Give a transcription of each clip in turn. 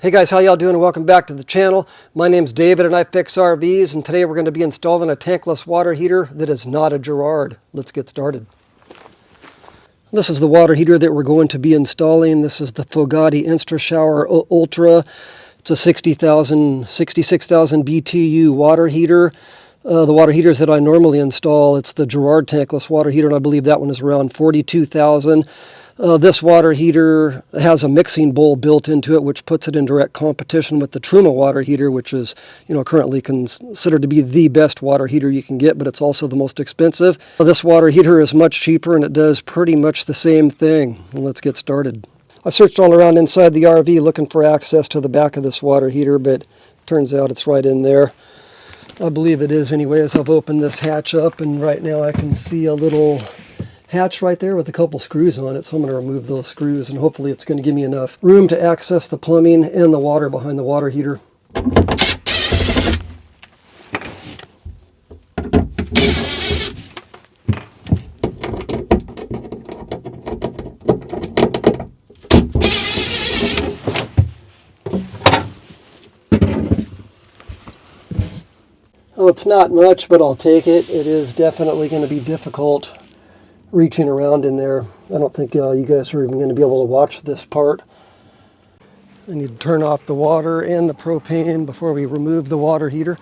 Hey guys, how y'all doing? Welcome back to the channel. My name's David and I fix RVs, and today we're going to be installing a tankless water heater that is not a Girard. Let's get started. This is the water heater that we're going to be installing. This is the Fogati Instra Shower Ultra. It's a 66,000 BTU water heater. The water heaters that I normally install, it's the Girard tankless water heater, and I believe that one is around 42,000. This water heater has a mixing bowl built into it, which puts it in direct competition with the Truma water heater, which is, currently considered to be the best water heater you can get, but it's also the most expensive. This water heater is much cheaper, and it does pretty much the same thing. Let's get started. I searched all around inside the RV looking for access to the back of this water heater, but turns out it's right in there. I believe it is anyway, as I've opened this hatch up, and right now I can see a little hatch right there with a couple screws on it, so I'm going to remove those screws, and hopefully it's going to give me enough room to access the plumbing and the water behind the water heater. Well, it's not much, but I'll take it. It is definitely going to be difficult reaching around in there. I don't think you guys are even going to be able to watch this part. I need to turn off the water and the propane before we remove the water heater.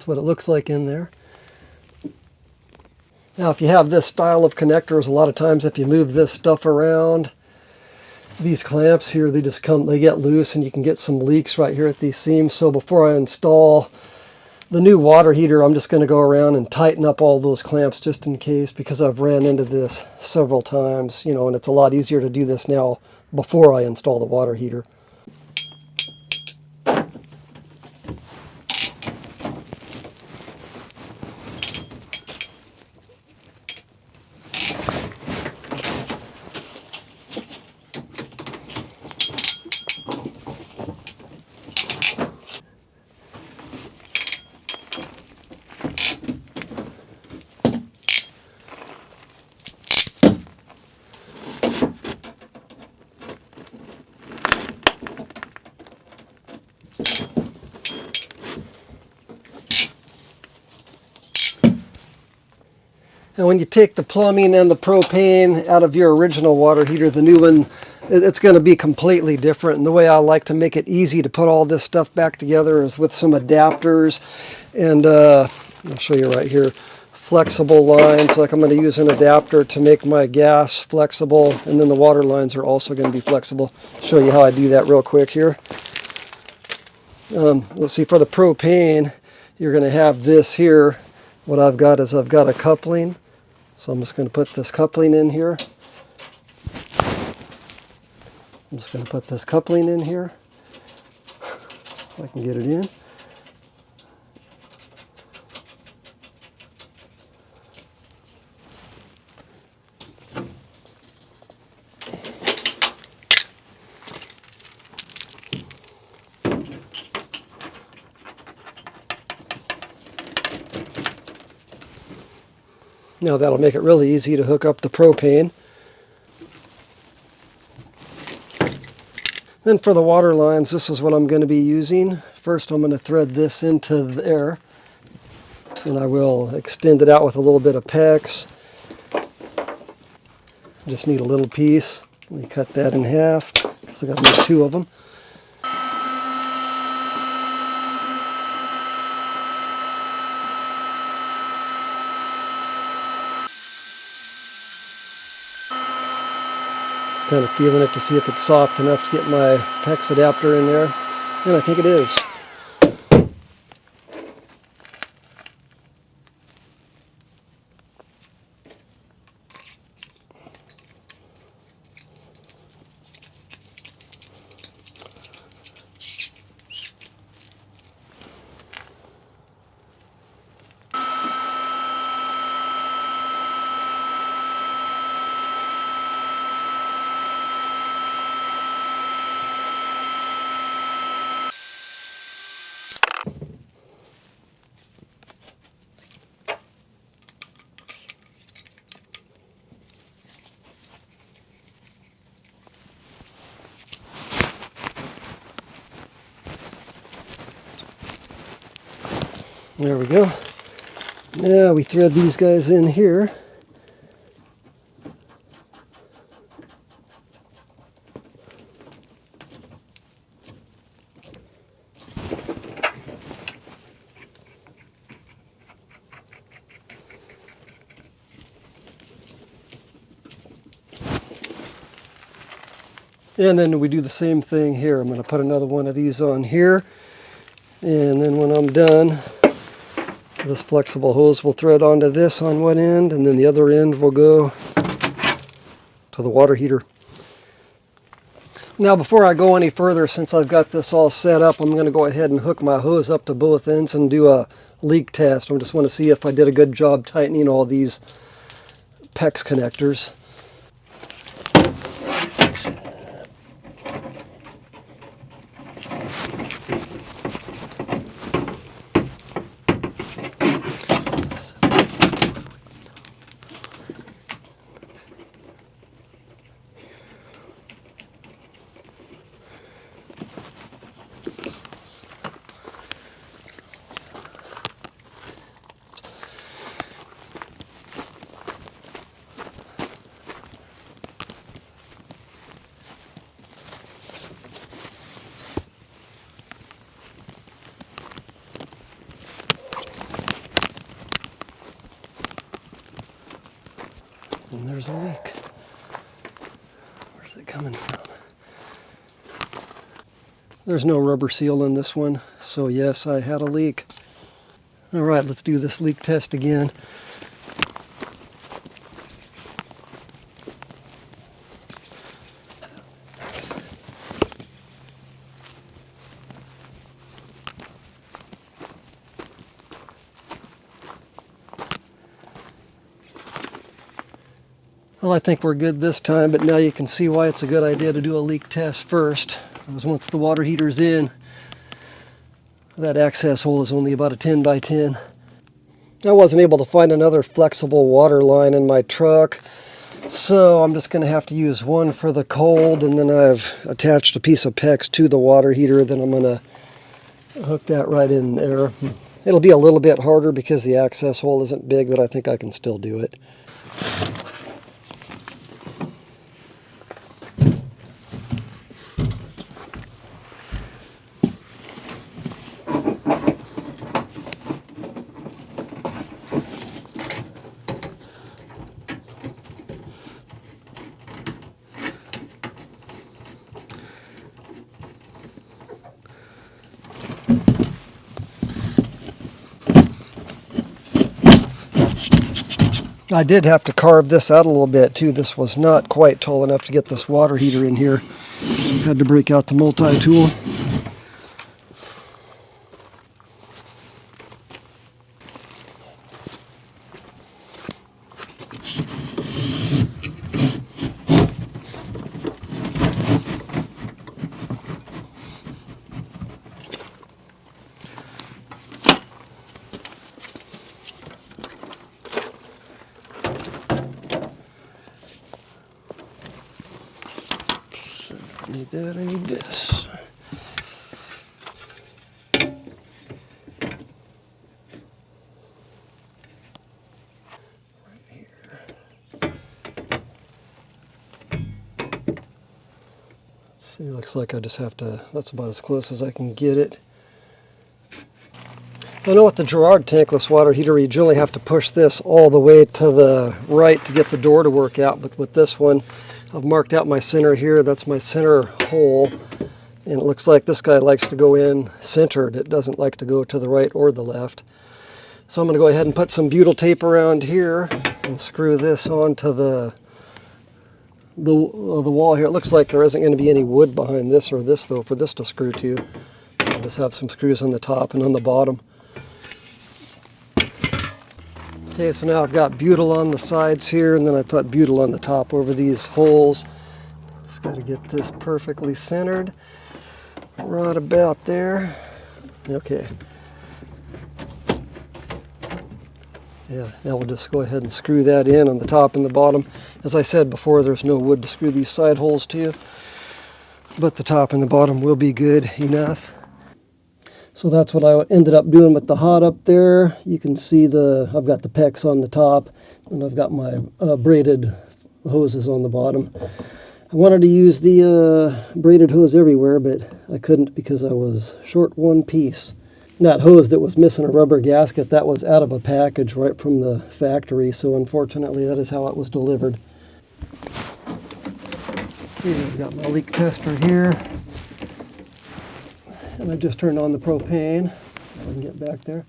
what it looks like in there. Now if you have this style of connectors, a lot of times if you move this stuff around, these clamps here, they get loose and you can get some leaks right here at these seams. So before I install the new water heater, I'm just going to go around and tighten up all those clamps just in case, because I've ran into this several times, you know, and it's a lot easier to do this now before I install the water heater. And when you take the plumbing and the propane out of your original water heater, the new one, it's going to be completely different. And the way I like to make it easy to put all this stuff back together is with some adapters. And I'll show you right here, flexible lines. Like I'm going to use an adapter to make my gas flexible. And then the water lines are also going to be flexible. I'll show you how I do that real quick here. Let's see, for the propane, you're going to have this here. What I've got is I've got a coupling. So I'm just going to put this coupling in here. I'm just going to put this coupling in here. If I can get it in. Now that'll make it really easy to hook up the propane. Then for the water lines, this is what I'm going to be using. First I'm going to thread this into there, and I will extend it out with a little bit of PEX. Just need a little piece. Let me cut that in half because I've got to make two of them. Kind of feeling it to see if it's soft enough to get my PEX adapter in there, and I think it is. There we go. Now we thread these guys in here. And then we do the same thing here. I'm going to put another one of these on here. And then when I'm done, this flexible hose will thread onto this on one end, and then the other end will go to the water heater. Now before I go any further, since I've got this all set up, I'm going to go ahead and hook my hose up to both ends and do a leak test. I just want to see if I did a good job tightening all these PEX connectors. there's a leak. Where's it coming from? There's no rubber seal in this one, so yes, I had a leak. All right, let's do this leak test again. Well, I think we're good this time, but now you can see why it's a good idea to do a leak test first. Because once the water heater's in, that access hole is only about a 10 by 10. I wasn't able to find another flexible water line in my truck, so I'm just going to have to use one for the cold, and then I've attached a piece of PEX to the water heater. Then I'm going to hook that right in there. It'll be a little bit harder because the access hole isn't big, but I think I can still do it. I did have to carve this out a little bit too. This was not quite tall enough to get this water heater in here. Had to break out the multi-tool. I need that, I need this. Right here. Let's see, looks like I just have to, that's about as close as I can get it. I know with the Girard tankless water heater, you generally have to push this all the way to the right to get the door to work out, but with this one, I've marked out my center here. That's my center hole, and it looks like this guy likes to go in centered. It doesn't like to go to the right or the left. So I'm going to go ahead and put some butyl tape around here and screw this onto the wall here. It looks like there isn't going to be any wood behind this or this though for this to screw to. I'll just have some screws on the top and on the bottom. Okay, so now I've got butyl on the sides here, and then I put butyl on the top over these holes. Just got to get this perfectly centered, right about there. Okay. Yeah, now we'll just go ahead and screw that in on the top and the bottom. As I said before, there's no wood to screw these side holes to, but the top and the bottom will be good enough. So that's what I ended up doing with the hot up there. You can see I've got the PEX on the top, and I've got my braided hoses on the bottom. I wanted to use the braided hose everywhere, but I couldn't because I was short one piece. That hose that was missing a rubber gasket, that was out of a package right from the factory, so unfortunately that is how it was delivered. Okay, I've got my leak tester here. And I just turned on the propane, so I can get back there.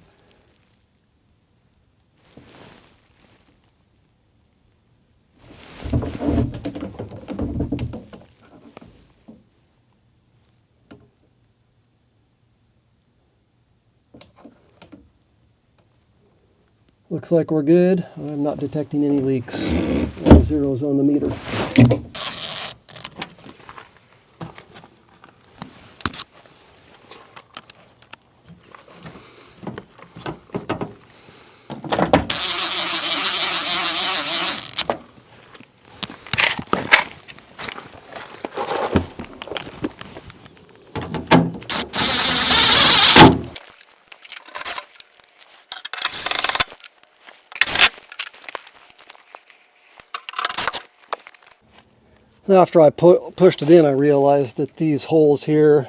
Looks like we're good. I'm not detecting any leaks. All zeros on the meter. After I pushed it in, I realized that these holes here,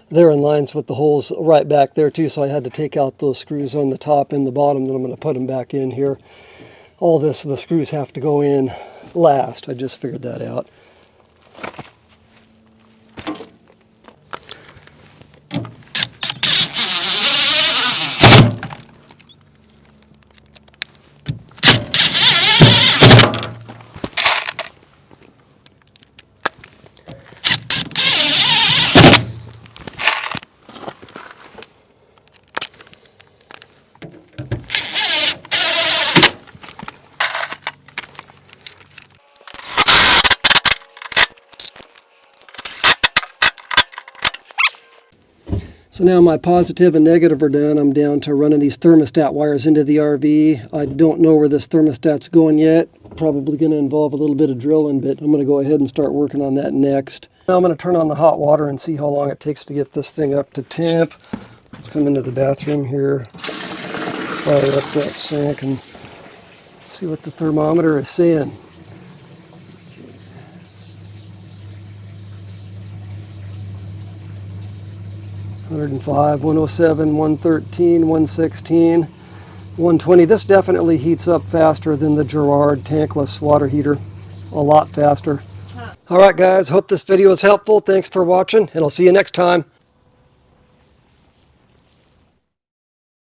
they're in lines with the holes right back there too, so I had to take out those screws on the top and the bottom, then I'm going to put them back in here. All this, the screws have to go in last. I just figured that out. So now my positive and negative are done. I'm down to running these thermostat wires into the RV. I don't know where this thermostat's going yet. Probably going to involve a little bit of drilling, but I'm going to go ahead and start working on that next. Now I'm going to turn on the hot water and see how long it takes to get this thing up to temp. Let's come into the bathroom here, fire up that sink, and see what the thermometer is saying. 105, 107, 113, 116, 120. This definitely heats up faster than the Girard tankless water heater. A lot faster. All right, guys. Hope this video was helpful. Thanks for watching, and I'll see you next time.